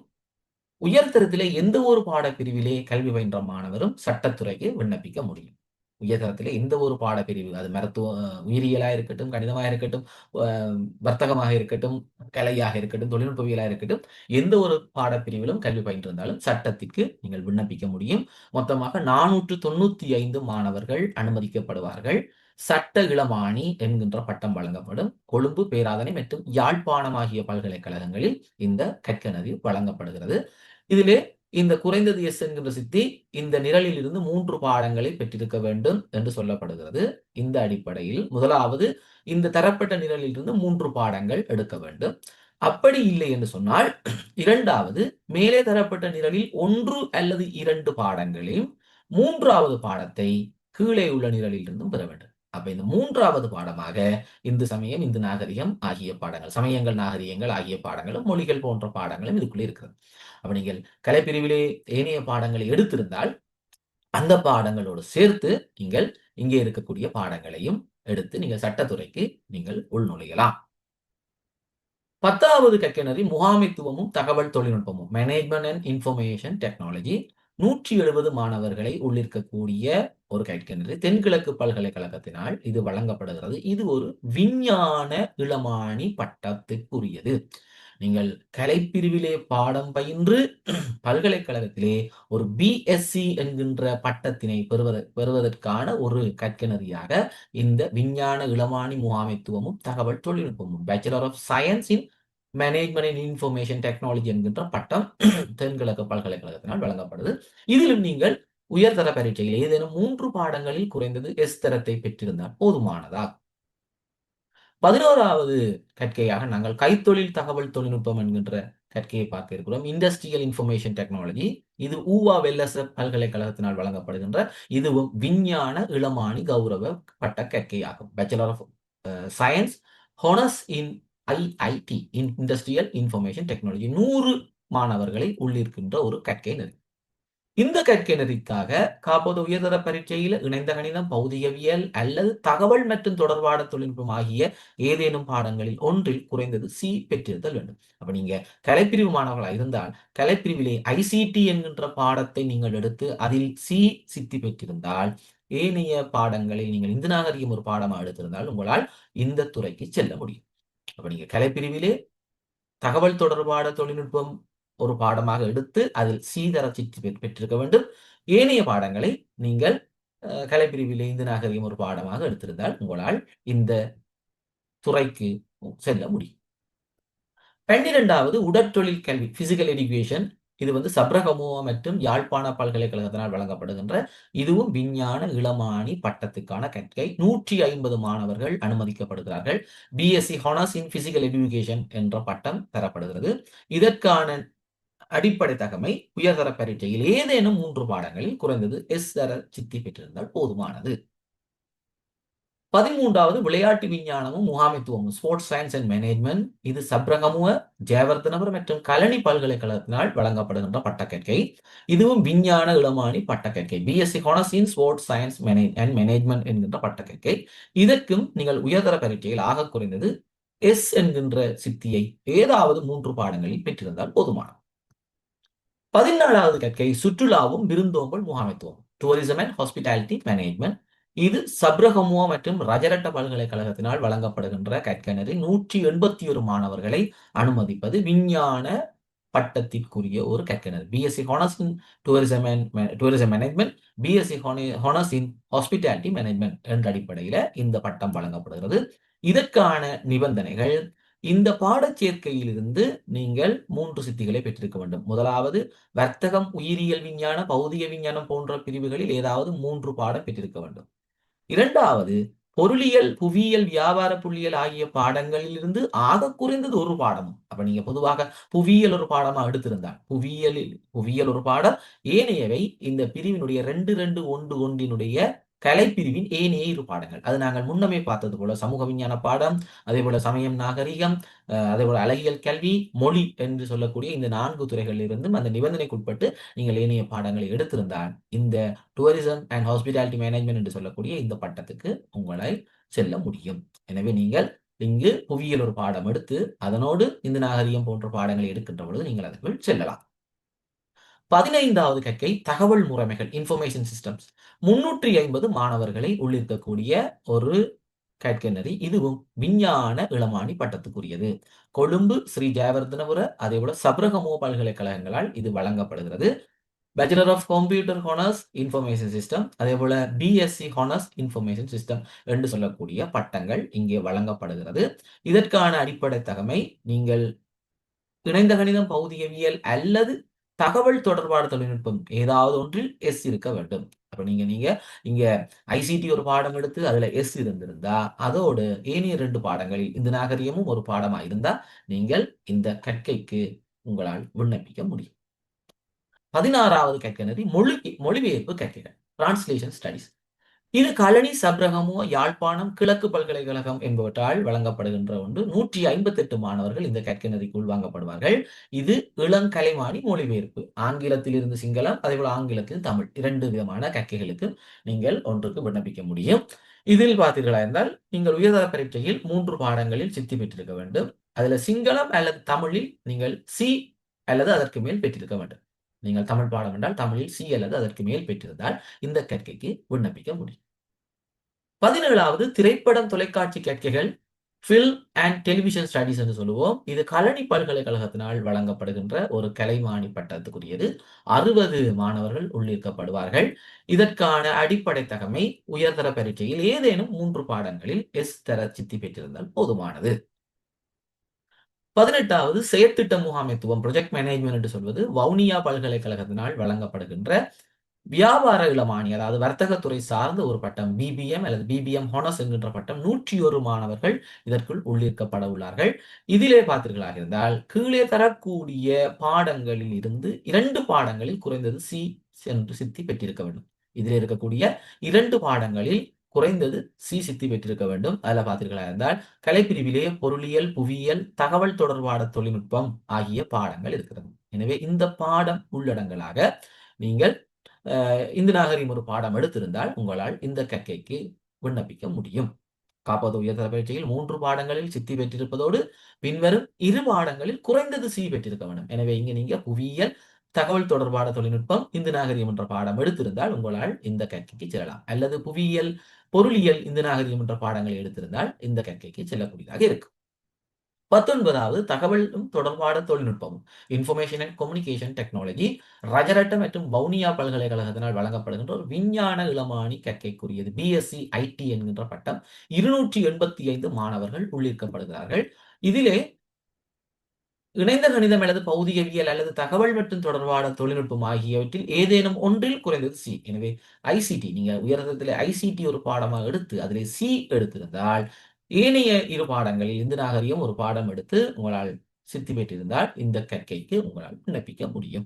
உயர்தரத்திலே எந்த ஒரு பாடப்பிரிவிலே கல்வி பயின்ற மாணவரும் சட்டத்துறைக்கு விண்ணப்பிக்க முடியும். உயர்தரத்திலே எந்த ஒரு பாடப்பிரிவு, அது மருத்துவ உயிரியலா இருக்கட்டும், கணிதமாக இருக்கட்டும், வர்த்தகமாக இருக்கட்டும், கலையாக இருக்கட்டும், தொழில்நுட்பவியலாக இருக்கட்டும், எந்த ஒரு பாடப்பிரிவிலும் கல்வி பயின்றிருந்தாலும் சட்டத்திற்கு நீங்கள் விண்ணப்பிக்க முடியும். மொத்தமாக 495 மாணவர்கள் அனுமதிக்கப்படுவார்கள். சட்ட இளமானி என்கின்ற பட்டம் வழங்கப்படும். கொழும்பு, பேராதனை மற்றும் யாழ்ப்பாணம் ஆகிய பல்கலைக்கழகங்களில் இந்த கற்கை வழங்கப்படுகிறது. இதிலே இந்த குறைந்தது எஸ் என்கின்ற சித்தி இந்த நிரலில் இருந்து 3 பாடங்களை பெற்றிருக்க வேண்டும் என்று சொல்லப்படுகிறது. இந்த அடிப்படையில் முதலாவது இந்த தரப்பட்ட நிரலில் இருந்து 3 பாடங்கள் எடுக்க வேண்டும். அப்படி இல்லை என்று சொன்னால் இரண்டாவது மேலே தரப்பட்ட நிரலில் 1 அல்லது 2 பாடங்களையும் 3வது பாடத்தை கீழே உள்ள நிரலில் இருந்தும் பெற வேண்டும். அப்ப இந்த 3வது பாடமாக இந்து சமயம், இந்து நாகரிகம் ஆகிய பாடங்கள், சமயங்கள், நாகரிகங்கள் ஆகிய பாடங்களும், மொழிகள் போன்ற பாடங்களும் இதுக்குள்ளே இருக்கிறது. அப்ப நீங்கள் கலைப்பிரிவிலே ஏனைய பாடங்களை எடுத்திருந்தால் அந்த பாடங்களோடு சேர்த்து நீங்கள் இங்கே இருக்கக்கூடிய பாடங்களையும் எடுத்து நீங்கள் சட்டத்துறைக்கு நீங்கள் உள்நுழையலாம். 10வது கற்கை முகாமைத்துவமும் தகவல் தொழில்நுட்பமும், மேனேஜ்மெண்ட் அண்ட் இன்ஃபர்மேஷன் டெக்னாலஜி. 170 மாணவர்களை உள்ளிருக்கக்கூடிய ஒரு கற்கை. தென்கிழக்கு பல்கலைக்கழகத்தினால் இது வழங்கப்படுகிறது. இது ஒரு விஞ்ஞான இளமானி பட்டத்திற்குரியது. நீங்கள் கலைப்பிரிவிலே பாடம் பயின்று பல்கலைக்கழகத்திலே ஒரு பிஎஸ்சி என்கின்ற பட்டத்தினை பெறுவதற்கான ஒரு கற்கை இந்த விஞ்ஞான இளமானி முகாமைத்துவமும் தகவல் தொழில்நுட்பமும், bachelor of science in management and information technology என்கின்ற பட்டம் தென்கிழக்கு பல்கலைக்கழகத்தினால் வழங்கப்படுது. இதிலும் நீங்கள் உயர்தர பரீட்சையில் ஏதேனும் 3 பாடங்களில் குறைந்தது எஸ் தரத்தை பெற்றிருந்தால் போதுமானதா? 11வது கற்கையாக நாங்கள் கைத்தொழில் தகவல் தொழில்நுட்பம் என்கின்ற கற்கையை பார்க்க இருக்கிறோம். Industrial information technology. இது ஊவா வெல்லச பல்கலைக்கழகத்தினால் வழங்கப்படுகின்ற இதுவும் விஞ்ஞான இளமானி கௌரவ பட்ட கற்கையாகும். Bachelor of science honours in IIT in industrial information technology. 100 மாணவர்களை உள்ளிருக்கின்ற ஒரு கற்கை நெறி. இந்த கற்கை நெறிக்காக காப்போது உயர்தர பரீட்சையில் இணைந்த கணிதம், பௌதிகவியல் அல்லது தகவல் மற்றும் தொடர்பாட தொழில்நுட்பம் ஆகிய ஏதேனும் பாடங்களில் ஒன்றில் குறைந்தது சி பெற்றிருத்தல் வேண்டும். அப்ப நீங்க கலைப்பிரிவு மாணவர்களாக இருந்தால் கலைப்பிரிவிலே ஐசிடி என்கின்ற பாடத்தை நீங்கள் எடுத்து அதில் சி சித்தி பெற்றிருந்தால் ஏனைய பாடங்களில் நீங்கள் இந்து நாகரிகம் ஒரு பாடமாக எடுத்திருந்தால் உங்களால் இந்த துறைக்கு செல்ல முடியும். அப்ப நீங்க கலைப்பிரிவிலே தகவல் தொடர்பான தொழில்நுட்பம் ஒரு பாடமாக எடுத்து அதில் சீதர சித்தி பெற்றிருக்க வேண்டும். ஏனைய பாடங்களை நீங்கள் கலைப்பிரிவிலே இந்து நாகரிகம் ஒரு பாடமாக எடுத்திருந்தால் உங்களால் இந்த துறைக்கு செல்ல முடியும். 12வது உடற்தொழில் கல்வி பிசிக்கல் எஜுகேஷன். இது சப்ரகமுவா மற்றும் யாழ்ப்பாண பல்கலைக்கழகத்தினால் வழங்கப்படுகின்ற இதுவும் விஞ்ஞான இளமானி பட்டத்துக்கான கற்கை. 150 மாணவர்கள் அனுமதிக்கப்படுகிறார்கள். BSc honours in physical education என்ற பட்டம் தரப்படுகிறது. இதற்கான அடிப்படை தகமை உயர்தர பரீட்சையில் ஏதேனும் 3 பாடங்களில் குறைந்தது எஸ் தர சித்தி பெற்றிருந்தால் போதுமானது. 13வது விளையாட்டு விஞ்ஞானமும் முகாமைத்துவமும் ஸ்போர்ட்ஸ் சயின்ஸ் அண்ட் மேனேஜ்மெண்ட். இது சப்ரகமுவ, ஜெயவர்தனபுர மற்றும் கலனி பல்கலைக்கழகத்தினால் வழங்கப்படுகின்ற பட்டக்கற்கை. இதுவும் விஞ்ஞான இளமானி பட்டக்கற்கை. BSc honours in sports science and management என்கின்ற பட்டக்கற்கை. இதற்கும் நீங்கள் உயர்தர பரீட்சையில் ஆக குறைந்தது எஸ் என்கின்ற சித்தியை ஏதாவது 3 பாடங்களில் பெற்றிருந்தால் போதுமானது. 14வது கற்கை சுற்றுலாவும் விருந்தோம்பல் முகாமைத்துவம் டூரிசம் அண்ட் ஹாஸ்பிட்டாலிட்டி மேனேஜ்மெண்ட். இது சப்ரகமுவா மற்றும் ரஜரட்ட பல்கலைக்கழகத்தினால் வழங்கப்படுகின்ற கற்கனரி 181 மாணவர்களை அனுமதிப்பது விஞ்ஞான பட்டத்திற்குரிய ஒரு கற்கனர். BSc honours in tourism management, BSc honours in hospitality management என்ற அடிப்படையில் இந்த பட்டம் வழங்கப்படுகிறது. இதற்கான நிபந்தனைகள் இந்த பாடச்சேர்க்கையிலிருந்து நீங்கள் 3 சித்திகளை பெற்றிருக்க வேண்டும். முதலாவது வர்த்தகம், உயிரியல் விஞ்ஞானம், பௌதிக விஞ்ஞானம் போன்ற பிரிவுகளில் ஏதாவது 3 பாடம் பெற்றிருக்க வேண்டும். இரண்டாவது பொருளியல், புவியியல், வியாபார புள்ளியியல் ஆகிய பாடங்களில் இருந்து ஆக குறைந்தது ஒரு பாடமும். அப்ப நீங்க பொதுவாக புவியியல் ஒரு பாடமா எடுத்திருந்தால் புவியியல் ஒரு பாடம், ஏனையவை இந்த பிரிவினுடைய 2-2-1-1 கலைப்பிரிவின் ஏனைய 2 பாடங்கள். அது நாங்கள் முன்னமே பார்த்தது போல சமூக விஞ்ஞான பாடம், அதே போல சமயம் நாகரிகம், அதே போல அழகியல் கல்வி, மொழி என்று சொல்லக்கூடிய இந்த 4 துறைகளில் இருந்தும் அந்த நிபந்தனைக்குட்பட்டு நீங்கள் ஏனைய பாடங்களை எடுத்திருந்தால் இந்த டூரிசம் அண்ட் ஹாஸ்பிட்டாலிட்டி மேனேஜ்மெண்ட் என்று சொல்லக்கூடிய இந்த பட்டத்துக்கு உங்களை செல்ல முடியும். எனவே நீங்கள் இங்கு புவியியல் ஒரு பாடம் எடுத்து அதனோடு இந்த நாகரிகம் போன்ற பாடங்களை எடுக்கின்ற பொழுது நீங்கள் அதற்குள் செல்லலாம். 15வது கற்கை தகவல் முறைமைகள் இன்ஃபர்மேஷன் சிஸ்டம்ஸ். 350 மாணவர்களை உள்ளிருக்கக்கூடிய ஒரு கற்கை நெறி. இதுவும் விஞ்ஞான இளமானி பட்டத்துக்குரியது. கொழும்பு ஸ்ரீ ஜெயவர்தனபுர அதே போல சப்ரகமுவ பல்கலைக்கழகங்களால் இது வழங்கப்படுகிறது. Bachelor of computer honours information system, அதே போல பிஎஸ்சி ஹானர்ஸ் இன்ஃபர்மேஷன் சிஸ்டம் என்று சொல்லக்கூடிய பட்டங்கள் இங்கே வழங்கப்படுகிறது. இதற்கான அடிப்படை தகமை நீங்கள் இணைந்த கணிதம், பௌதிகவியல் அல்லது தகவல் தொடர்பான தொழில்நுட்பம் ஏதாவது ஒன்றில் எஸ் இருக்க வேண்டும். அப்ப நீங்க இங்க ஐசிடி ஒரு பாடம் எடுத்து அதுல எஸ் இருந்திருந்தா அதோடு ஏனைய 2 பாடங்களில் இந்த நாகரிகமும் ஒரு பாடமா இருந்தா நீங்கள் இந்த கற்கைக்கு உங்களால் விண்ணப்பிக்க முடியும். 16வது கற்கை நெறி மொழிபெயர்ப்பு கற்கைகள் டிரான்ஸ்லேஷன் ஸ்டடிஸ். இது கழனி, சப்ரகமுவா, யாழ்ப்பாணம் கிழக்கு பல்கலைக்கழகம் என்பவற்றால் வழங்கப்படுகின்ற ஒன்று. 158 மாணவர்கள் இந்த கற்கை நெறிக்கு உள்வாங்கப்படுவார்கள். இது இளங்கலைமானி மொழிபெயர்ப்பு. ஆங்கிலத்தில் இருந்து சிங்களம், அதே போல ஆங்கிலத்தில் தமிழ் 2 விதமான கற்கைகளுக்கு நீங்கள் ஒன்றுக்கு விண்ணப்பிக்க முடியும். இதில் பார்த்தீர்களா என்றால் நீங்கள் உயர்தர பரீட்சையில் 3 பாடங்களில் சித்தி பெற்றிருக்க வேண்டும். அதுல சிங்களம் அல்லது தமிழில் நீங்கள் சி அல்லது அதற்கு மேல் பெற்றிருக்க வேண்டும். நீங்கள் தமிழ் பாடம் என்றால் தமிழில் சி அல்லது அதற்கு மேல் பெற்றிருந்தால் இந்த கற்கைக்கு விண்ணப்பிக்க முடியும். 17வது திரைப்படம் தொலைக்காட்சி கற்கைகள் ஃபில்ம் அண்ட் டெலிவிஷன் ஸ்டடிஸ் என்று சொல்லுவோம். இது கழனி பல்கலைக்கழகத்தினால் வழங்கப்படுகின்ற ஒரு கலைமானி பட்டத்துக்குரியது. 60 மாணவர்கள் உள்ளிருக்கப்படுவார்கள். இதற்கான அடிப்படை தகமை உயர்தர பரீட்சையில் ஏதேனும் 3 பாடங்களில் எஸ் தர சித்தி பெற்றிருந்தால் போதுமானது. 18வது செயற்திட்ட முகாமைத்துவம் ப்ரொஜெக்ட் மேனேஜ்மெண்ட் என்று சொல்வது வவுனியா பல்கலைக்கழகத்தினால் வழங்கப்படுகின்ற வியாபார இளமானி அதாவது வர்த்தகத்துறை சார்ந்த ஒரு பட்டம் பிபிஎம் அல்லது பிபிஎம் ஹானர்ஸ் என்கின்ற பட்டம் 101 மாணவர்கள் இதற்குள் உள்ளிருக்கப்பட உள்ளார்கள். இதிலே பார்த்தீர்களாக இருந்தால் கீழே தரக்கூடிய பாடங்களில் இருந்து 2 பாடங்களில் குறைந்தது சி என்று சித்தி பெற்றிருக்க வேண்டும். இதில் இருக்கக்கூடிய 2 பாடங்களில் குறைந்தது சி சித்தி பெற்றிருக்க வேண்டும். அதில் பார்த்தீர்களா இருந்தால் கலைப்பிரிவிலே பொருளியல், புவியியல், தகவல் தொடர்பான தொழில்நுட்பம் ஆகிய பாடங்கள் இருக்கிறது. எனவே இந்த பாடம் உள்ளடங்கலாக நீங்கள் இந்து நாகரிகம் ஒரு பாடம் எடுத்திருந்தால் உங்களால் இந்த கற்கைக்கு விண்ணப்பிக்க முடியும். காப்பது உயர்தர பரீட்சையில் 3 பாடங்களில் சித்தி பெற்றிருப்பதோடு பின்வரும் 2 பாடங்களில் குறைந்தது சி பெற்றிருக்க வேண்டும். எனவே இங்க நீங்க புவியியல், தகவல் தொடர்பான தொழில்நுட்பம், இந்து நாகரிகம் என்ற பாடம் எடுத்திருந்தால் உங்களால் இந்த கற்கைக்கு செல்லலாம். அல்லது புவியியல், பொருளியல், இந்து நாகரிகம் என்ற பாடங்களை எடுத்திருந்தால் இந்த கற்கைக்கு செல்லக்கூடியதாக இருக்கும். 19வது தகவலும் தொடர்பான தொழில்நுட்பமும் information and communication technology Rajarata மற்றும் வவுனியா பல்கலைக்கழகத்தினால் வழங்கப்படுகின்ற ஒரு விஞ்ஞான இளமானி கற்கைக்குரியது. பிஎஸ்சி ஐடி என்கின்ற பட்டம் 285 மாணவர்கள் உள்ளிருக்கப்படுகிறார்கள். இதிலே இணைந்த கணிதம் அல்லது பௌதிகவியல் அல்லது தகவல் மற்றும் தொடர்பான தொழில்நுட்பம் ஆகியவற்றில் ஏதேனும் ஒன்றில் குறைந்தது சி. எனவே ஐசிடி நீங்க உயர்தரத்தில் ஐசிடி ஒரு பாடமாக எடுத்து அதிலே சி எடுத்திருந்தால் ஏனைய 2 பாடங்களில் இந்து நாகரிகம் ஒரு பாடம் எடுத்து உங்களால் சித்தி பெற்றிருந்தால் இந்த கற்கைக்கு உங்களால் விண்ணப்பிக்க முடியும்.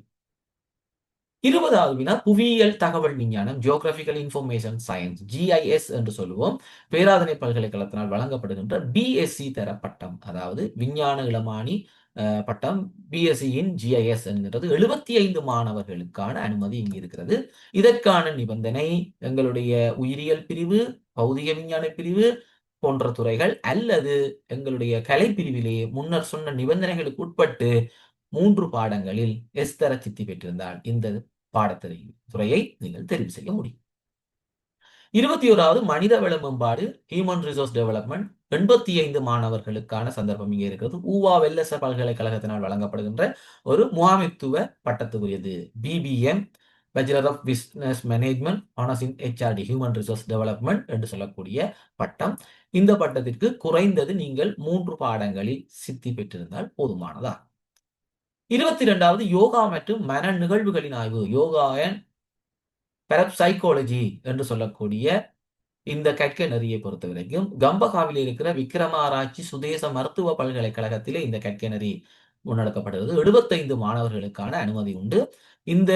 20வது வினா புவியியல் தகவல் விஞ்ஞானம் ஜியோகிராபிக்கல் இன்ஃபர்மேஷன் சயின்ஸ் ஜிஐஎஸ் என்று சொல்லுவோம். பேராதனை பல்கலைக்கழகத்தினால் வழங்கப்படுகின்ற பிஎஸ்சி தர பட்டம் அதாவது விஞ்ஞான இளமானி பட்டம் பிஎஸ்சியின் ஜிஐஎஸ் என்கிறது 75 மாணவர்களுக்கான அனுமதி இங்கு இருக்கிறது. இதற்கான நிபந்தனை எங்களுடைய உயிரியல் பிரிவு, பௌதிக விஞ்ஞான பிரிவு போன்ற துறைகள் அல்லது எங்களுடைய கலைப்பிரிவிலேயே முன்னர் சொன்ன நிபந்தனைகளுக்கு உட்பட்டு 3 பாடங்களில் எஸ் தர சித்தி பெற்றிருந்தால் இந்த துறையை நீங்கள் தெரிவு செய்ய முடியும். 21வது மனிதவள மேம்பாடு ஹியூமன் ரிசோர்ஸ் டெவலப்மெண்ட் 85 மாணவர்களுக்கான சந்தர்ப்பம் இங்கே இருக்கிறது. ஊவா வெல்லச பல்கலைக்கழகத்தினால் வழங்கப்படுகின்ற ஒரு முகாமைத்துவ பட்டத்துக்குரியது. BBM bachelor of business management honours in HRD human resource development என்று சொல்லக்கூடிய பட்டம். இந்த பட்டத்திற்கு குறைந்தது நீங்கள் 3 பாடங்களில் சித்தி பெற்றிருந்தால் போதுமானதா. 22வது யோகா மற்றும் மன நிகழ்வுகளின் ஆய்வு யோகா அண்ட் பெரப்சைக்காலஜி என்று சொல்லக்கூடிய இந்த கற்கை நெறியை பொறுத்த வரைக்கும் கம்பகாவில் இருக்கிற விக்ரமாராய்ச்சி சுதேச மருத்துவ பல்கலைக்கழகத்திலே இந்த கற்கை நெறி முன்னெடுக்கப்படுகிறது. 75 மாணவர்களுக்கான அனுமதி உண்டு. இந்த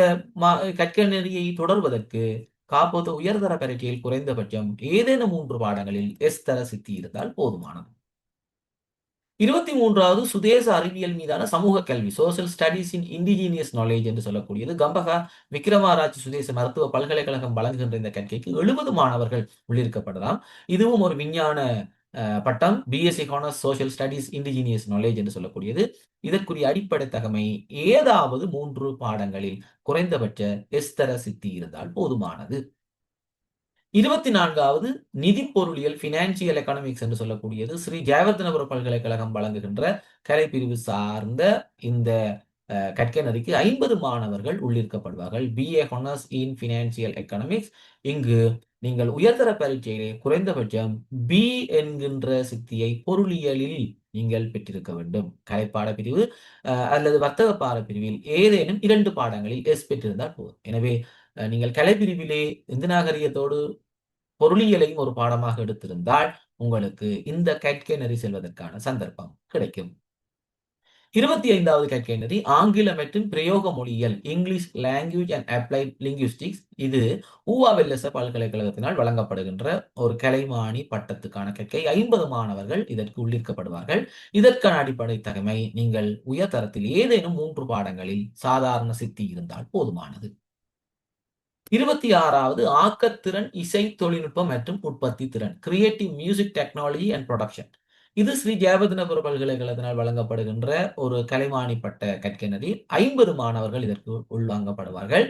கற்கை நெறியை தொடர்வதற்கு காப்போது உயர்தர பரீட்சையில் குறைந்தபட்சம் ஏதேனும் 3 பாடங்களில் எஸ் தர சித்தி இருந்தால் போதுமானது. 23வது சுதேச அறிவியல் மீதான சமூக கல்வி சோசியல் ஸ்டடீஸ் இன் இண்டிஜீனியஸ் நாலேஜ் என்று சொல்லக்கூடியது கம்பகா விக்ரமாராய்ச்சி சுதேச மருத்துவ பல்கலைக்கழகம் வழங்குகின்ற இந்த கற்கைக்கு 70 மாணவர்கள் உள்ளிருக்கப்படலாம். இதுவும் ஒரு விஞ்ஞான பட்டம் BSc honours social studies indigenous knowledge என்று சொல்லக்கூடியது. இதற்குரிய அடிப்படை தகமை ஏதாவது 3 பாடங்களில் குறைந்தபட்ச எஸ் தர சித்தி இருந்தால் போதுமானது. 24வது நிதி பொருளியல் பினான்சியல் எக்கனாமிக்ஸ் என்று சொல்லக்கூடியது ஸ்ரீ ஜெயவர்தனபுர பல்கலைக்கழகம் வழங்குகின்ற கலைப்பிரிவு சார்ந்த இந்த கற்கை நெறிக்கு 50 மாணவர்கள் உள்ளிருக்கப்படுவார்கள். BA honours in financial economics. இங்கு நீங்கள் உயர்தர பரீட்சையிலே குறைந்தபட்சம் பி என்கின்ற சித்தியை பொருளியலில் நீங்கள் பெற்றிருக்க வேண்டும். கலைப்பாட பிரிவு அல்லது வர்த்தக பாட பிரிவில் ஏதேனும் 2 பாடங்களில் எஸ் பெற்றிருந்தால் போதும். எனவே நீங்கள் கலைப்பிரிவிலே இந்து நாகரிகத்தோடு பொருளியலையும் ஒரு பாடமாக எடுத்திருந்தால் உங்களுக்கு இந்த கற்கை நெறி செல்வதற்கான சந்தர்ப்பம் கிடைக்கும். 25வது கற்கை நெறி ஆங்கிலம் மற்றும் பிரயோக மொழியியல் English language and applied linguistics. இது ஊவா வெல்லச பல்கலைக்கழகத்தினால் வழங்கப்படுகின்ற ஒரு கலைமானி பட்டத்துக்கான கற்கை. 50 மாணவர்கள் இதற்கு உள்ளிருக்கப்படுவார்கள். இதற்கான அடிப்படை தகமை நீங்கள் உயர்தரத்தில் ஏதேனும் 3 பாடங்களில் சாதாரண சித்தி இருந்தால் போதுமானது. 26வது ஆக்கத்திறன் இசை தொழில்நுட்பம் மற்றும் உற்பத்தி திறன் creative music technology and production. இது ஸ்ரீ ஜெயவர்தனபுர பல்கலைக்கழகத்தினால் வழங்கப்படுகின்ற ஒரு கலைமானிப்பட்ட கற்கை நெறி. 50 மாணவர்கள் இதற்கு உள்வாங்கப்படுவார்கள்.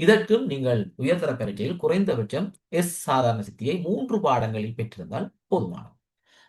இதற்கும் நீங்கள் உயர்தர பரீட்சையில் குறைந்தபட்சம் எஸ் சாதாரண சித்தியை 3 பாடங்களில் பெற்றிருந்தால் போதுமானது.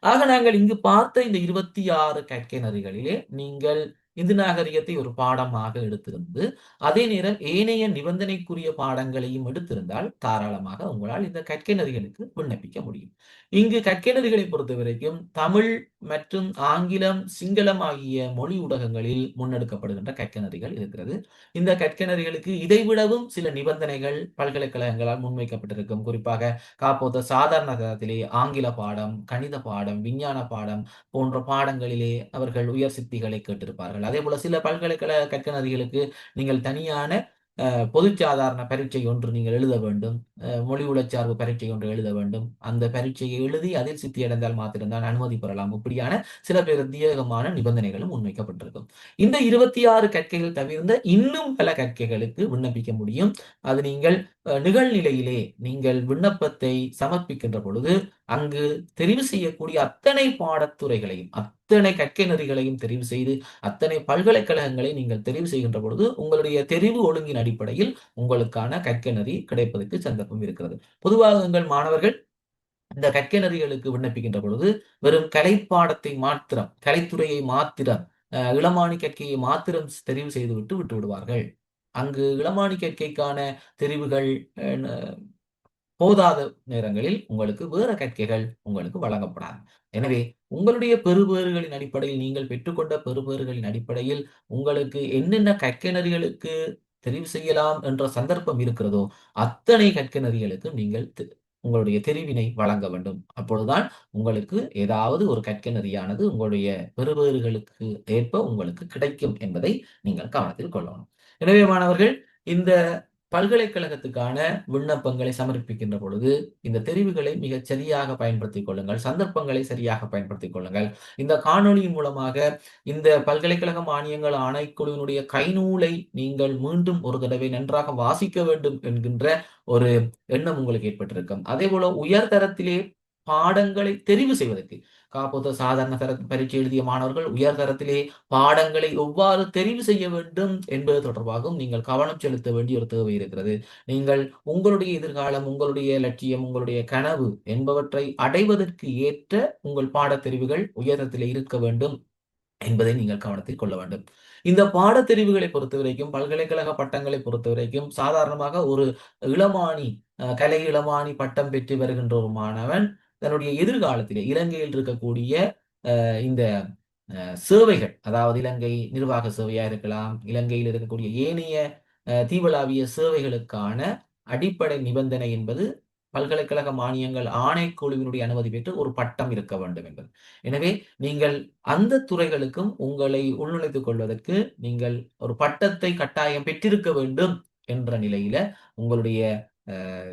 ஆக நாங்கள் இங்கு பார்த்த இந்த 26 கற்கை நெறிகளிலே நீங்கள் இந்து நாகரிகத்தை ஒரு பாடமாக எடுத்திருந்து அதே நேரம் ஏனைய நிபந்தனைக்குரிய பாடங்களையும் எடுத்திருந்தால் தாராளமாக உங்களால் இந்த கற்கை நெறிகளுக்கு விண்ணப்பிக்க முடியும். இங்கு கற்கை நெறிகளை பொறுத்தவரைக்கும் தமிழ் மற்றும் ஆங்கிலம், சிங்களம் ஆகிய மொழி ஊடகங்களில் முன்னெடுக்கப்படுகின்ற கற்கை நெறிகள் இருக்கிறது. இந்த கற்கை நெறிகளுக்கு இதைவிடவும் சில நிபந்தனைகள் பல்கலைக்கழகங்களால் முன்வைக்கப்பட்டிருக்கும். குறிப்பாக காப்போத்த சாதாரண தரத்திலே ஆங்கில பாடம், கணித பாடம், விஞ்ஞான பாடம் போன்ற பாடங்களிலே அவர்கள் உயர் சித்திகளை கேட்டிருப்பார்கள். அதேபோல சில பல்கலைக்கழக கற்கை நீங்கள் தனியான பொது சாதாரண பரீட்சை ஒன்று நீங்கள் எழுத வேண்டும். மொழி உளச்சார்பு பரீட்சை ஒன்று எழுத வேண்டும். அந்த பரீட்சையை எழுதி அதில் சித்தி அடைந்தால் மாத்திரம்தான் அனுமதி பெறலாம். இப்படியான சில பிரத்யேகமான நிபந்தனைகளும் முன்வைக்கப்பட்டிருக்கும். இந்த 26 கற்கைகள் தவிர்ந்த இன்னும் பல கற்கைகளுக்கு விண்ணப்பிக்க முடியும். அது நீங்கள் நிகழ்நிலையிலே நீங்கள் விண்ணப்பத்தை சமர்ப்பிக்கின்ற பொழுது அங்கு தெரிவு செய்யக்கூடிய அத்தனை பாடத்துறைகளையும் அத்தனை கற்கை நெறிகளையும் தெரிவு செய்து அத்தனை பல்கலைக்கழகங்களை நீங்கள் தெரிவு செய்கின்ற பொழுது உங்களுடைய தெரிவு ஒழுங்கின் அடிப்படையில் உங்களுக்கான கற்கை நெறி கிடைப்பதற்கு சந்தர்ப்பம் இருக்கிறது. பொதுவாக உங்கள் மாணவர்கள் இந்த கற்கை நெறிகளுக்கு விண்ணப்பிக்கின்ற பொழுது வெறும் கலைப்பாடத்தை மாத்திரம், கலைத்துறையை மாத்திரம், இளமானி கற்கையை மாத்திரம் தெரிவு செய்துவிட்டு விட்டு விடுவார்கள். அங்கு இளமானி கற்கைக்கான தெரிவுகள் போதாத நேரங்களில் உங்களுக்கு வேற கற்கைகள் உங்களுக்கு வழங்கப்படாது. எனவே உங்களுடைய பெறுபேறுகளின் அடிப்படையில் நீங்கள் பெற்றுக்கொண்ட பெறுபேறுகளின் அடிப்படையில் உங்களுக்கு என்னென்ன கற்கை நெறிகளுக்கு தெரிவு செய்யலாம் என்ற சந்தர்ப்பம் இருக்கிறதோ அத்தனை கற்கை நெறிகளுக்கு நீங்கள் உங்களுடைய தெரிவினை வழங்க வேண்டும். அப்பொழுதுதான் உங்களுக்கு ஏதாவது ஒரு கற்கை நெறியானது உங்களுடைய பெறுபேறுகளுக்கு ஏற்ப உங்களுக்கு கிடைக்கும் என்பதை நீங்கள் கவனத்தில் கொள்ளணும். எனவே மாணவர்கள் இந்த பல்கலைக்கழகத்துக்கான விண்ணப்பங்களை சமர்ப்பிக்கின்ற பொழுது இந்த தெரிவுகளை மிகச் சரியாக பயன்படுத்திக் கொள்ளுங்கள். சந்தர்ப்பங்களை சரியாக பயன்படுத்திக் கொள்ளுங்கள். இந்த காணொளியின் மூலமாக இந்த பல்கலைக்கழக மானியங்கள் ஆணைக்குழுவினுடைய கைநூலை நீங்கள் மீண்டும் ஒரு தடவை நன்றாக வாசிக்க வேண்டும் என்கின்ற ஒரு எண்ணம் உங்களுக்கு ஏற்பட்டிருக்கும். அதேபோல உயர்தரத்திலே பாடங்களை தெரிவு செய்வதற்கு காப்போத்த சாதாரண தர பரீட்சை எழுதிய மாணவர்கள் உயர் தரத்திலே பாடங்களை எவ்வாறு தெரிவு செய்ய வேண்டும் என்பது தொடர்பாகவும் நீங்கள் கவனம் செலுத்த வேண்டிய ஒரு தேவை இருக்கிறது. நீங்கள் உங்களுடைய எதிர்காலம், உங்களுடைய லட்சியம், உங்களுடைய கனவு என்பவற்றை அடைவதற்கு ஏற்ற உங்கள் பாடத்தெரிவுகள் உயரத்திலே இருக்க வேண்டும் என்பதை நீங்கள் கவனத்தில் கொள்ள வேண்டும். இந்த பாடத்தெரிவுகளை பொறுத்தவரைக்கும், பல்கலைக்கழக பட்டங்களை பொறுத்தவரைக்கும் சாதாரணமாக ஒரு இளமானி கலை இளமானி பட்டம் பெற்று வருகின்ற ஒரு மாணவன் தன்னுடைய எதிர்காலத்திலே இலங்கையில் இருக்கக்கூடிய இந்த சேவைகள், அதாவது இலங்கை நிர்வாக சேவையா இருக்கலாம், இலங்கையில் இருக்கக்கூடிய ஏனைய தீவளாவிய சேவைகளுக்கான அடிப்படை நிபந்தனை என்பது பல்கலைக்கழக மானியங்கள் ஆணைக்குழுவினுடைய அனுமதி பெற்று ஒரு பட்டம் இருக்க வேண்டும் என்பது. எனவே நீங்கள் அந்த துறைகளுக்கும் உங்களை உள்நுழைத்துக் கொள்வதற்கு நீங்கள் ஒரு பட்டத்தை கட்டாயம் பெற்றிருக்க வேண்டும் என்ற நிலையில உங்களுடைய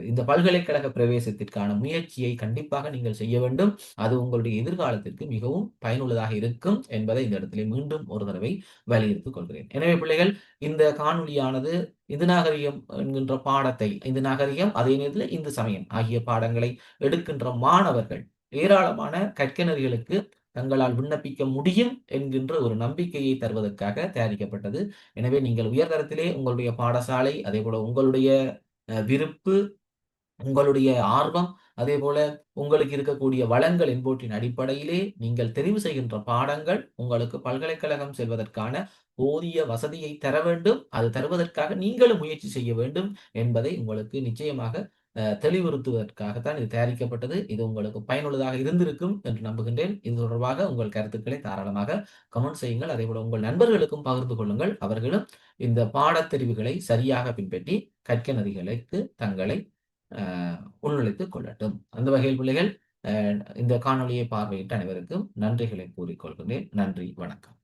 இந்த பல்கலைக்கழக பிரவேசத்திற்கான முயற்சியை கண்டிப்பாக நீங்கள் செய்ய வேண்டும். அது உங்களுடைய எதிர்காலத்திற்கு மிகவும் பயனுள்ளதாக இருக்கும் என்பதை இந்த இடத்திலே மீண்டும் ஒரு தடவை வலியுறுத்திக் கொள்கிறேன். எனவே பிள்ளைகள், இந்த காணொளியானது இந்து நாகரிகம் என்கின்ற பாடத்தை, இந்து நாகரிகம் அதே நேரத்தில் இந்து சமயம் ஆகிய பாடங்களை எடுக்கின்ற மாணவர்கள் ஏராளமான கற்கனர்களுக்கு தங்களால் விண்ணப்பிக்க முடியும் என்கின்ற ஒரு நம்பிக்கையை தருவதற்காக தயாரிக்கப்பட்டது. எனவே நீங்கள் உயர்தரத்திலே உங்களுடைய பாடசாலை, அதே போல உங்களுடைய விருப்பு, உங்களுடைய ஆர்வம், அதேபோல உங்களுக்கு இருக்கக்கூடிய வளங்கள் என்பவற்றின் அடிப்படையிலே நீங்கள் தெரிவு செய்கின்ற பாடங்கள் உங்களுக்கு பல்கலைக்கழகம் செல்வதற்கான போதிய வசதியை தர வேண்டும். அது தருவதற்காக நீங்களும் முயற்சி செய்ய வேண்டும் என்பதை உங்களுக்கு நிச்சயமாக தெளிவுறுத்துவதற்காகத்தான் இது தயாரிக்கப்பட்டது. இது உங்களுக்கு பயனுள்ளதாக இருந்திருக்கும் என்று நம்புகின்றேன். இது தொடர்பாக உங்கள் கருத்துக்களை தாராளமாக கமெண்ட் செய்யுங்கள். அதேபோல உங்கள் நண்பர்களுக்கும் பகிர்ந்து கொள்ளுங்கள். அவர்களும் இந்த பாடத்தெரிவுகளை சரியாக பின்பற்றி கற்கை நெறிகளுக்கு தங்களை உள்நுழைத்துக் கொள்ளட்டும். அந்த வகையில் பிள்ளைகள் இந்த காணொளியை பார்வையிட்ட அனைவருக்கும் நன்றிகளை கூறிக்கொள்கிறேன். நன்றி, வணக்கம்.